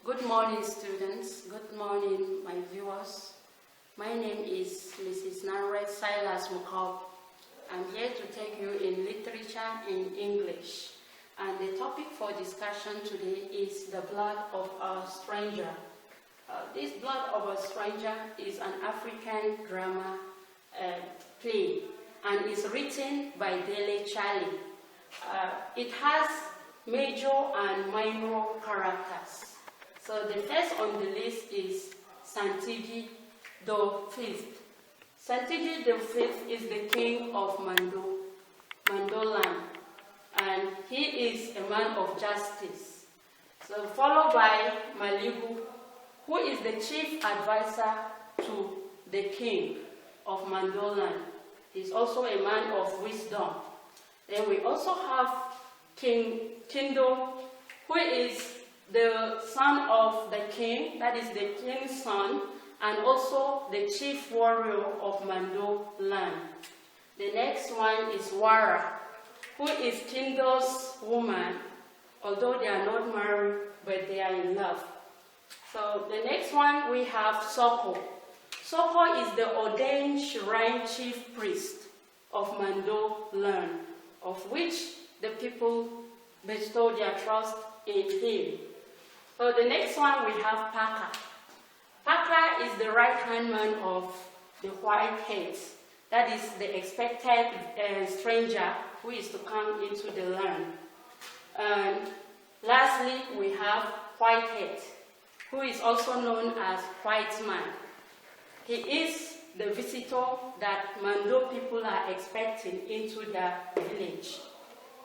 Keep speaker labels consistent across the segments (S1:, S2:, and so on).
S1: Good morning, students. Good morning, my viewers. My name is Mrs. Silas Mukop. I'm here to take you in literature in English. And the topic for discussion today is the blood of a stranger. This blood of a stranger is an African drama play and is written by Dele Charlie. It has major and minor characters. So the first on the list is Santigi the Fifth. Santigi the Fifth is the king of Mandoland, and he is a man of justice. So followed by Malibu, who is the chief advisor to the king of Mandoland. He's also a man of wisdom. Then we also have King Kindo, who is the son of the king, that is the king's son, and also the chief warrior of Mando land. The next one is Wara, who is Kindo's woman, although they are not married, but they are in love. So the next one we have Soko. Soko is the ordained shrine chief priest of Mando land, of which the people bestow their trust in him. So the next one we have Paka. Paka is the right-hand man of the white heads. That is the expected stranger who is to come into the land. And lastly, we have Whitehead, who is also known as White Man. He is the visitor that Mando people are expecting into their village.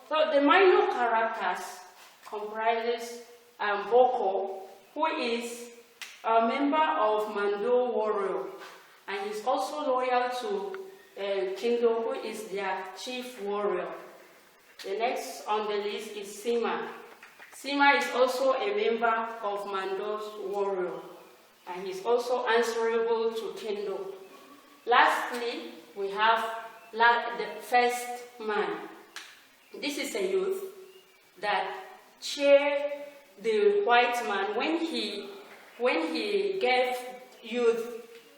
S1: So the minor characters comprises Boko, who is a member of Mando warrior, and he's also loyal to Kindo, who is their chief warrior. The next on the list is Sima. Sima is also a member of Mando's warrior, and he's also answerable to Kindo. Lastly, we have the first man. This is a youth that cheered the white man when he gave youth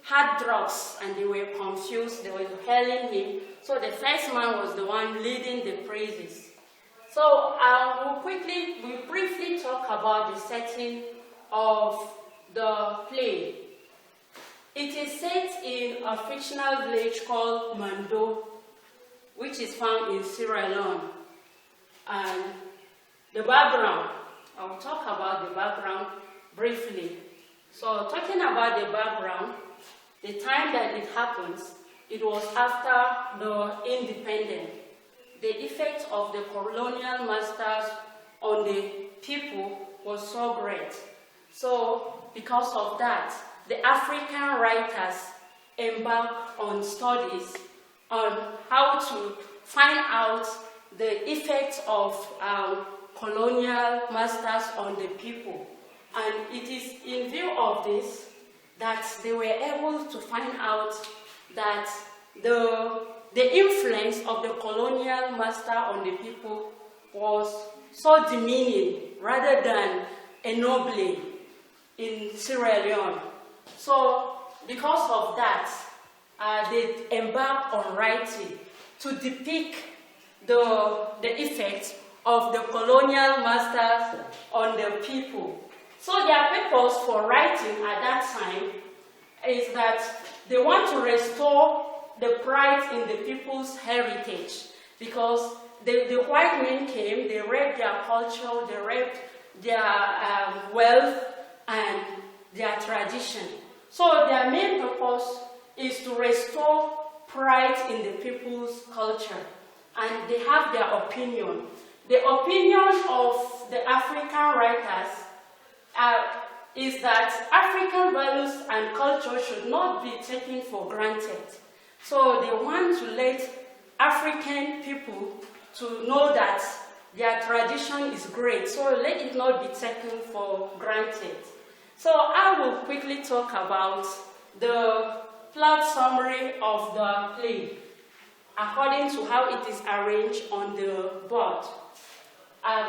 S1: hard drugs and they were confused, they were hailing him. So the first man was the one leading the praises. So we'll briefly talk about the setting of the play. It is set in a fictional village called Mando, which is found in Sierra Leone. And the background, I'll talk about the background briefly. So talking about the background, the time that it happens, it was after the independence. The effect of the colonial masters on the people was so great. So because of that, the African writers embarked on studies on how to find out the effects of colonial masters on the people. And it is in view of this that they were able to find out that the influence of the colonial master on the people was so demeaning rather than ennobling in Sierra Leone. So because of that, they embarked on writing to depict the effects of the colonial masters on the people. So their purpose for writing at that time is that they want to restore the pride in the people's heritage, because the white men came, they raped their culture, they raped their wealth and their tradition. So their main purpose is to restore pride in the people's culture, and they have their opinion. The opinion of the African writers is that African values and culture should not be taken for granted. So they want to let African people to know that their tradition is great, so let it not be taken for granted. So I will quickly talk about the plot summary of the play according to how it is arranged on the board.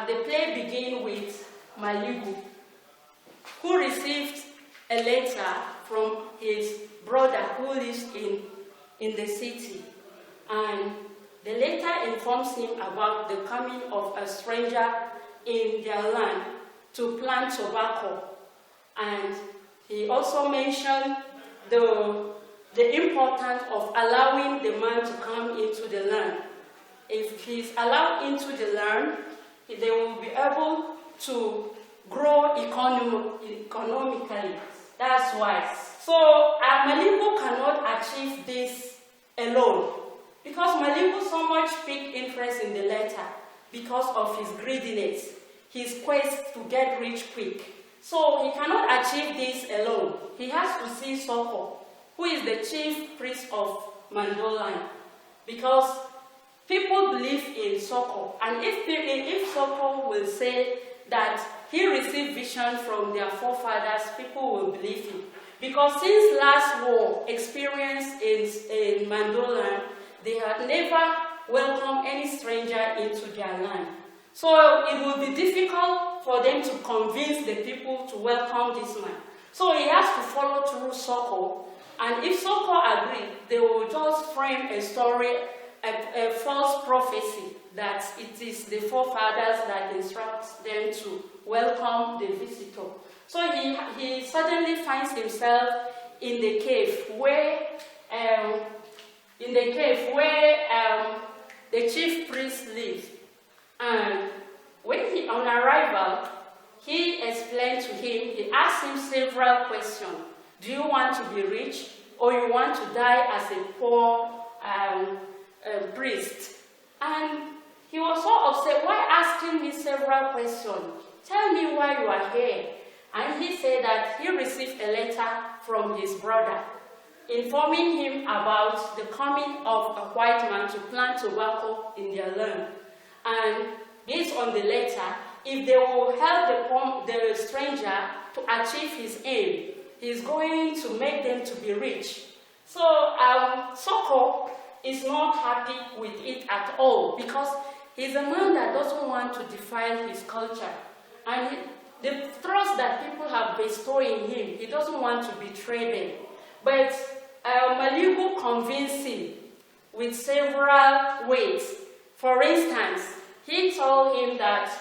S1: The play begins with Malibu. who received a letter from his brother who lives in the city. And the letter informs him about the coming of a stranger in their land to plant tobacco. And he also mentioned the importance of allowing the man to come into the land. If he's allowed into the land, they will be able to grow economically. That's why. So Malibu cannot achieve this alone, because Malibu so much big interest in the letter because of his greediness, his quest to get rich quick. So he cannot achieve this alone. He has to see Soko, who is the chief priest of Mandoline, because people believe in Soko. And if Soko will say that he received vision from their forefathers, people will believe him. Because since last war experience in Mandoline, they had never welcomed any stranger into their land. So it will be difficult for them to convince the people to welcome this man. So he has to follow through Soko. And if Soko agrees, they will just frame a story, a false prophecy that it is the forefathers that instruct them to welcome the visitor. So he suddenly finds himself in the cave where the chief priest lives. And when on arrival, he explained to him, he asked him several questions. Do you want to be rich, or you want to die as a poor priest? And he was so upset. Why asking me several questions? Tell me why you are here. And he said that he received a letter from his brother informing him about the coming of a white man to plant tobacco in their land. And based on the letter, if they will help the stranger to achieve his aim, he's going to make them to be rich. So Soko is not happy with it at all, because he's a man that doesn't want to defile his culture. And the trust that people have bestowed in him, he doesn't want to betray them. But Malibu convinced him with several ways. For instance, he told him that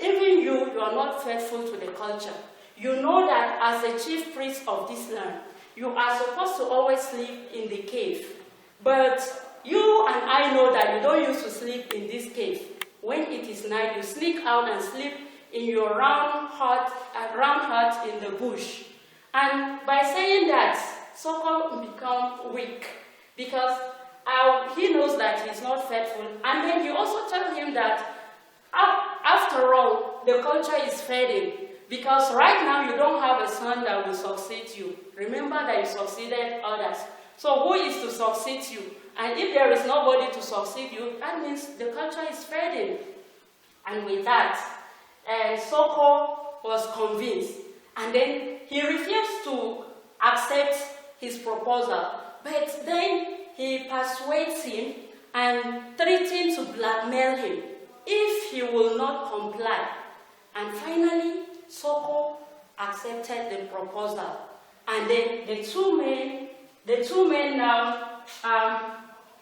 S1: even you are not faithful to the culture. You know that as a chief priest of this land, you are supposed to always sleep in the cave. But you and I know that you don't used to sleep in this cave. When it is night, you sneak out and sleep in your round hut in the bush. And by saying that, Soko become weak, because he knows that he's not faithful. And then he also told him that after all, the culture is fading, because right now you don't have a son that will succeed you. Remember that you succeeded others. So who is to succeed you? And if there is nobody to succeed you, that means the culture is fading. And with that, Soko was convinced. And then he refused to accept his proposal. But then he persuades him and threatens to blackmail him if he will not comply. And finally, Soko accepted the proposal. And then the two men now,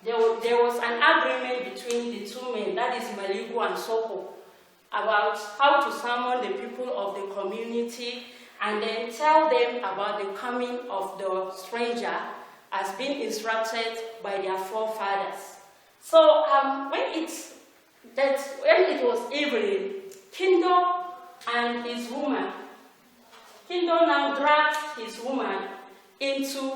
S1: there was an agreement between the two men, that is Malibu and Soko, about how to summon the people of the community and then tell them about the coming of the stranger as being instructed by their forefathers. So when it was evening, Kindo and his woman, Kindo now dragged his woman into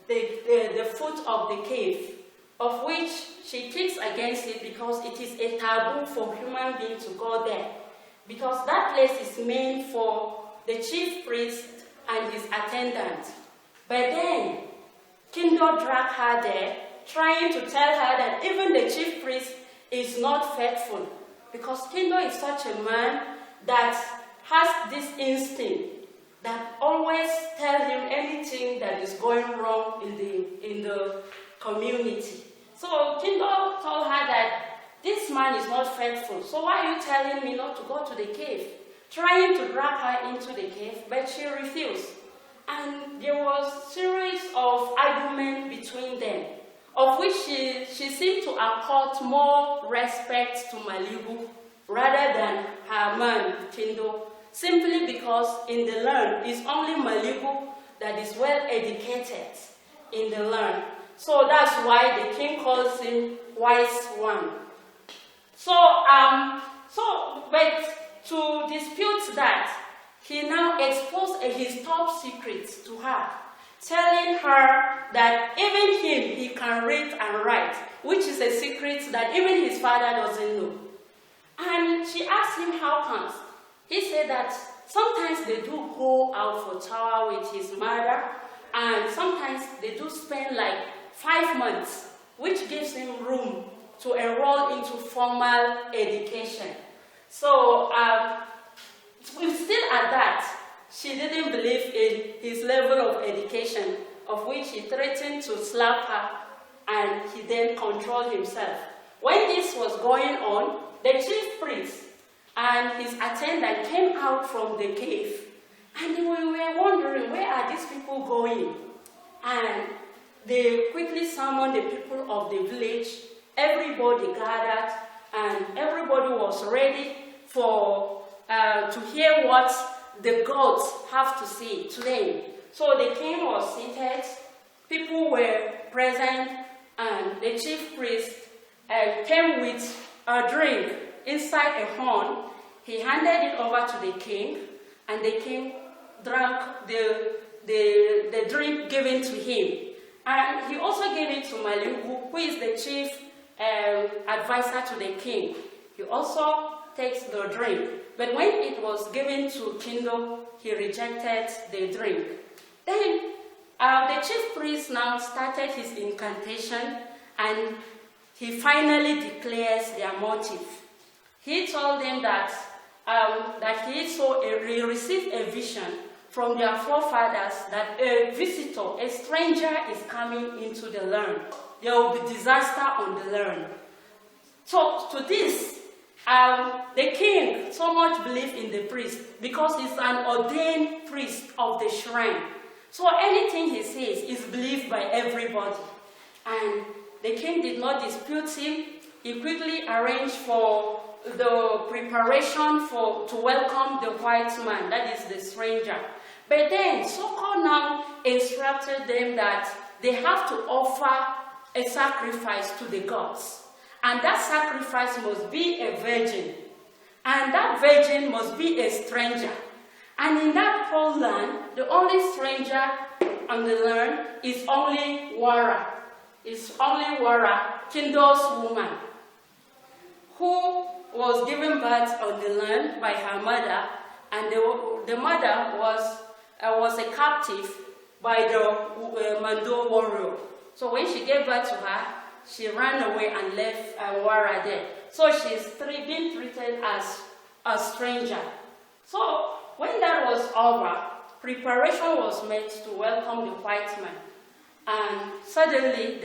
S1: the foot of the cave, of which she kicks against it because it is a taboo for human beings to go there, because that place is meant for the chief priest and his attendant. But then Kindo dragged her there, trying to tell her that even the chief priest is not faithful, because Kindo is such a man that has this instinct that always tell him anything that is going wrong in the community. So Kindo told her that this man is not faithful, so why are you telling me not to go to the cave? trying to drag her into the cave, but she refused. And there was a series of arguments between them, of which she seemed to accord more respect to Malibu rather than her man, Kindo, simply because in the land it's only Malibu that is well educated in the land. So that's why the king calls him Wise One. But to dispute that, he now exposed his top secrets to her, telling her that even him, he can read and write, which is a secret that even his father doesn't know. And she asked him how comes. He said that sometimes they do go out for tour with his mother, and sometimes they do spend like 5 months, which gives him room to enroll into formal education. So still at that, she didn't believe in his level of education, of which he threatened to slap her, and he then controlled himself. When this was going on, the chief priest and his attendant came out from the cave, and we were wondering, where are these people going? And they quickly summoned the people of the village. Everybody gathered, and everybody was ready to hear what the gods have to say to them. So the king was seated, people were present, and the chief priest came with a drink inside a horn. He handed it over to the king, and the king drank the drink given to him. And he also gave it to Malibu, who is the chief advisor to the king. He also takes the drink. But when it was given to Kindo, he rejected the drink. Then the chief priest now started his incantation, and he finally declares their motive. He told them that he received a vision from their forefathers that a visitor, a stranger, is coming into the land. There will be disaster on the land. So to this, the king so much believed in the priest because he's an ordained priest of the shrine. So anything he says is believed by everybody. And the king did not dispute him. He quickly arranged for the preparation to welcome the white man, that is the stranger. But then Soko now instructed them that they have to offer a sacrifice to the gods. And that sacrifice must be a virgin. And that virgin must be a stranger. And in that whole land, the only stranger on the land is only Wara. It's only Wara, Kindo's woman, who was given birth on the land by her mother, and the mother was a captive by the Mando warrior. So when she gave birth to her, she ran away and left Wara there. So she's being treated as a stranger. So when that was over, preparation was made to welcome the white man. And suddenly,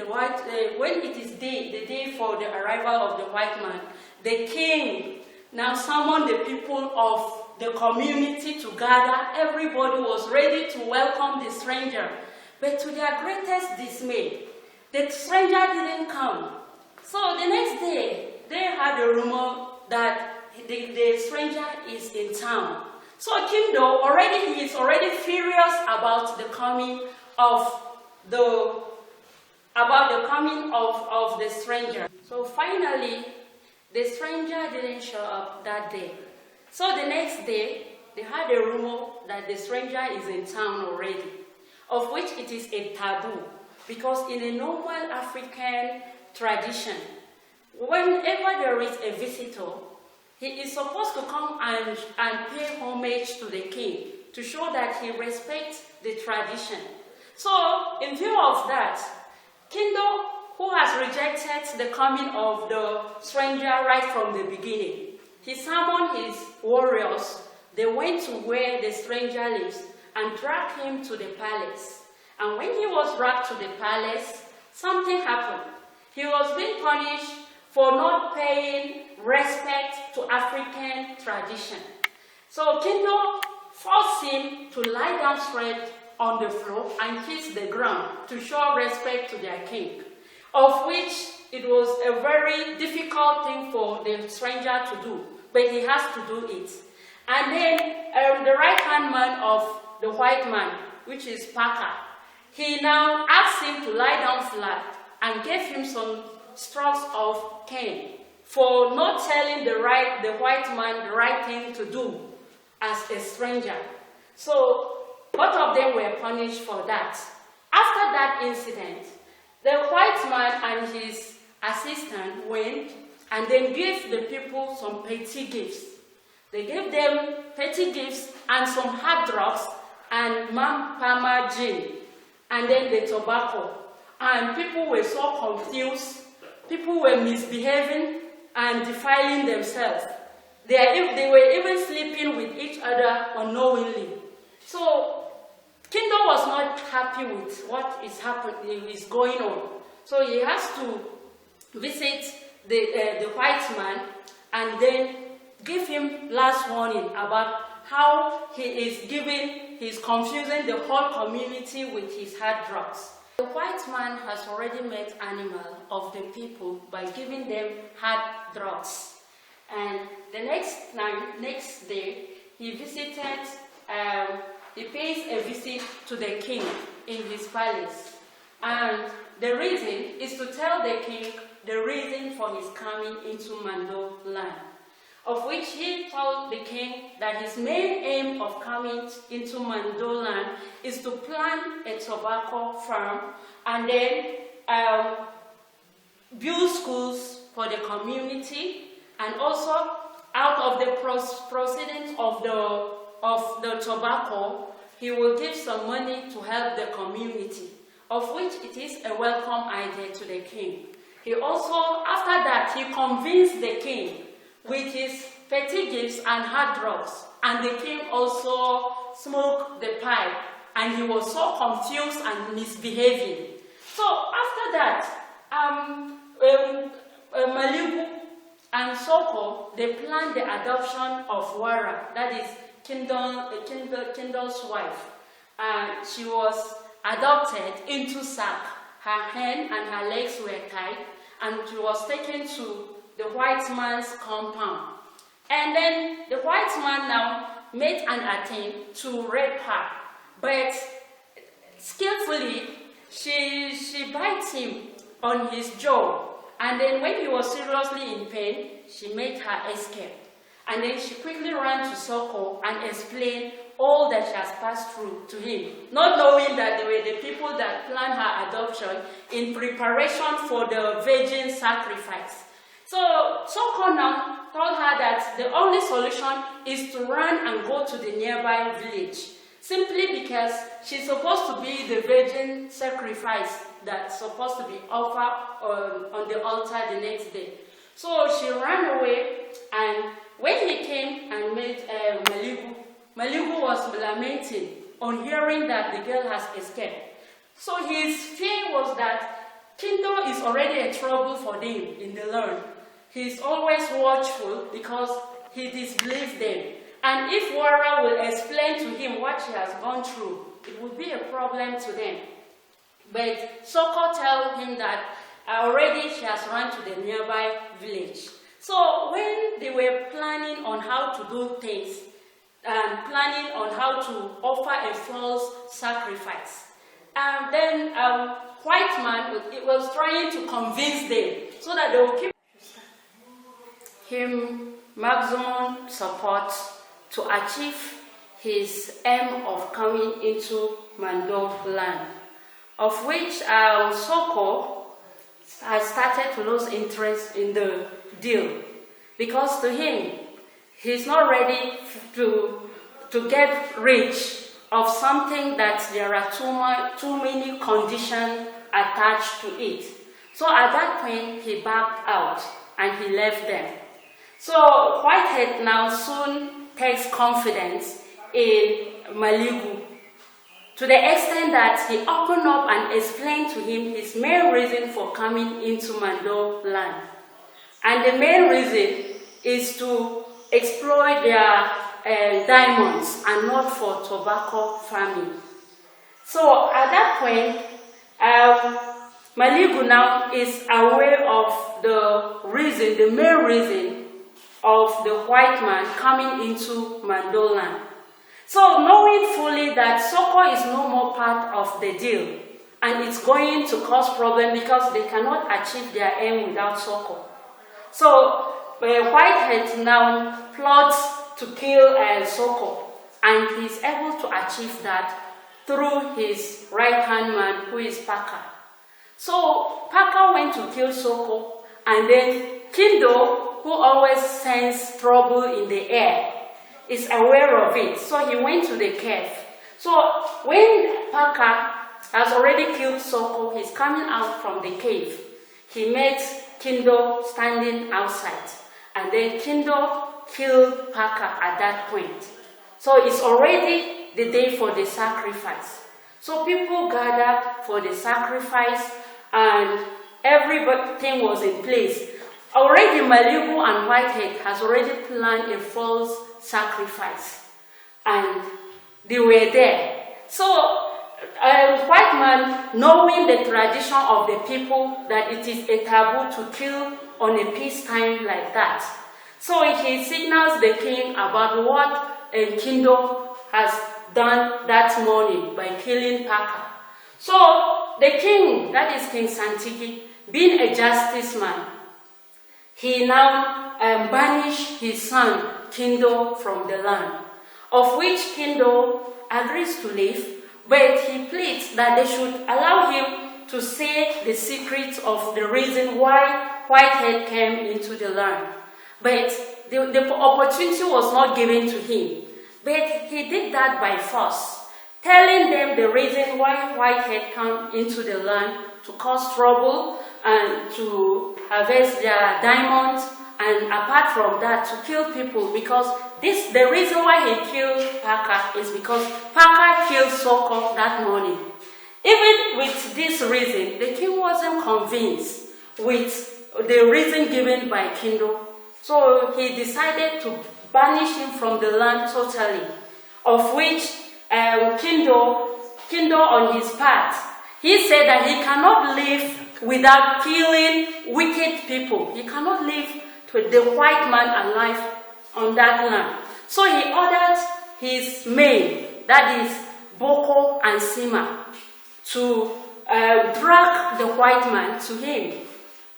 S1: when it is the day for the arrival of the white man, the king now summoned the people of the community to gather. Everybody was ready to welcome the stranger. But to their greatest dismay, the stranger didn't come. So the next day, they had a rumor that the stranger is in town. So Kindo is already furious about the coming of the stranger. So finally, the stranger didn't show up that day. So the next day, they had a rumor that the stranger is in town already, of which it is a taboo, because in a normal African tradition, whenever there is a visitor, he is supposed to come and pay homage to the king to show that he respects the tradition. So, in view of that, Kindo, who has rejected the coming of the stranger right from the beginning, he summoned his warriors. They went to where the stranger lives and dragged him to the palace. And when he was dragged to the palace, something happened. He was being punished for not paying respect to African tradition. So Kindo forced him to lie down straight on the floor and kiss the ground to show respect to their king, of which it was a very difficult thing for the stranger to do, but he has to do it. And then the right-hand man of the white man, which is Parker, he now asked him to lie down flat and gave him some strokes of cane for not telling the white man the right thing to do as a stranger. So both of them were punished for that. After that incident, the white man and his assistant went and then gave the people some petty gifts. They gave them petty gifts and some hard drugs and Palmer gin, and then the tobacco. And people were so confused. People were misbehaving and defiling themselves. They were even sleeping with each other unknowingly. So Kindo was not happy with what is going on. So he has to visit the white man and then give him last warning about how he's confusing the whole community with his hard drugs. The white man has already made animal of the people by giving them hard drugs. And the next day, he pays a visit to the king in his palace. And the reason is to tell the king the reason for his coming into Mando land, of which he told the king that his main aim of coming into Mando land is to plant a tobacco farm and then build schools for the community, and also out of the proceedings of the tobacco, he will give some money to help the community, of which it is a welcome idea to the king. He also, after that, he convinced the king with his petty gifts and hard drugs, and the king also smoked the pipe, and he was so confused and misbehaving. So after that, Malibu and Soko, they planned the adoption of Wara, that is Kindle's wife. She was adopted into Sac. Her hand and her legs were tied, and she was taken to the white man's compound. And then the white man now made an attempt to rape her, but skillfully she bites him on his jaw, and then when he was seriously in pain, she made her escape. And then she quickly ran to Soko and explained all that she has passed through to him, not knowing that they were the people that planned her adoption in preparation for the virgin sacrifice. So Soko now told her that the only solution is to run and go to the nearby village, simply because she's supposed to be the virgin sacrifice that's supposed to be offered on the altar the next day. So she ran away, and when he came and met Malibu was lamenting on hearing that the girl has escaped. So his fear was that Kindo is already a trouble for them in the land. He's always watchful because he disbelieves them. And if Wara will explain to him what she has gone through, it would be a problem to them. But Soko told him that already she has run to the nearby village. So when they were planning on how to do things, and planning on how to offer a false sacrifice, and then white man was trying to convince them so that they will keep him maximum support to achieve his aim of coming into Mando land, of which Soko has started to lose interest in the deal, because to him, he's not ready to get rich of something that there are too many conditions attached to it. So at that point, he backed out and he left them. So Whitehead now soon takes confidence in Malibu, to the extent that he opened up and explained to him his main reason for coming into Mando land. And the main reason is to exploit their diamonds and not for tobacco farming. So at that point, Maligu now is aware of the reason, the main reason of the white man coming into Mandoland. So knowing fully that Soko is no more part of the deal, and it's going to cause problem because they cannot achieve their aim without Soko. So Whitehead now plots to kill Soko, and he's able to achieve that through his right-hand man, who is Paka. So Paka went to kill Soko, and then Kindo, who always senses trouble in the air, is aware of it. So he went to the cave. So when Paka has already killed Soko, he's coming out from the cave. He met Kindo standing outside, and then Kindo killed Paka at that point. So it's already the day for the sacrifice. So people gathered for the sacrifice, and everything was in place. Already Maligu and Whitehead has already planned a false sacrifice, and they were there. So white man, knowing the tradition of the people that it is a taboo to kill on a peacetime like that, so he signals the king about what Kindo has done that morning by killing Paka. So the king, that is King Santigi, being a justice man, he now banished his son Kindo from the land, of which Kindo agrees to live, but he pleads that they should allow him to say the secret of the reason why Whitehead came into the land. But the opportunity was not given to him. But he did that by force, telling them the reason why Whitehead came into the land to cause trouble and to harvest their diamonds, and apart from that, to kill people, because the reason why he killed Paka is because Paka killed Soko that morning. Even with this reason, the king wasn't convinced with the reason given by Kindo. So he decided to banish him from the land totally, of which Kindo on his part, he said that he cannot live without killing wicked people. He cannot live to the white man alive on that land. So he ordered his men, that is Boko and Sima, to drag the white man to him.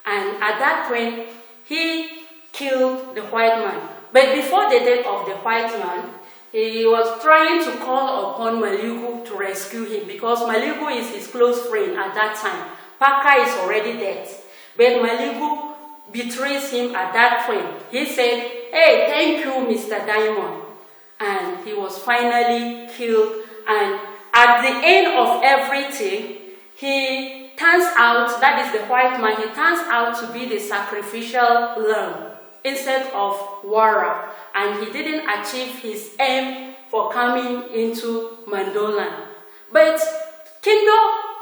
S1: And at that point, he killed the white man. But before the death of the white man, he was trying to call upon Maligu to rescue him, because Maligu is his close friend at that time. Paka is already dead. But Maligu betrays him at that point. He said, "Hey, thank you, Mr. Diamond." And he was finally killed. And at the end of everything, he turns out, that is the white man, he turns out to be the sacrificial lamb instead of Wara. And he didn't achieve his aim for coming into Mandoland. But Kindo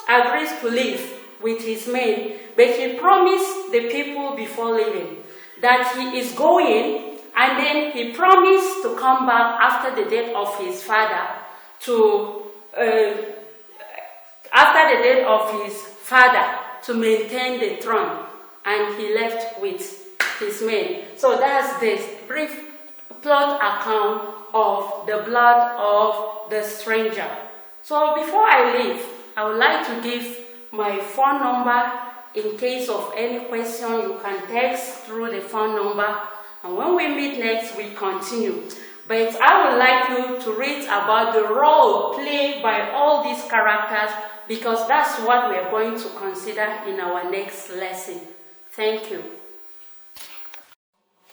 S1: agrees to live with his men, but he promised the people before leaving that he is going, and then he promised to come back after the death of his father to maintain the throne, and he left with his men. So that's the brief plot account of the blood of the stranger. So before I leave, I would like to give my phone number. In case of any question, you can text through the phone number, and when we meet next, we continue. But I would like you to read about the role played by all these characters, because that's what we are going to consider in our next lesson. Thank you.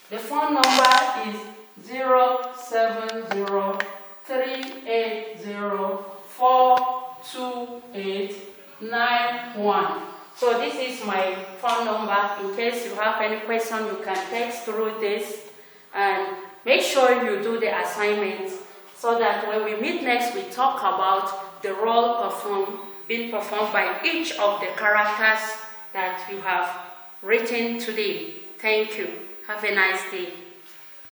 S1: The phone number is 070-380-42891. So this is my phone number. In case you have any question, you can text through this, and make sure you do the assignment so that when we meet next, we talk about the role being performed by each of the characters that you have written today. Thank you. Have a nice day.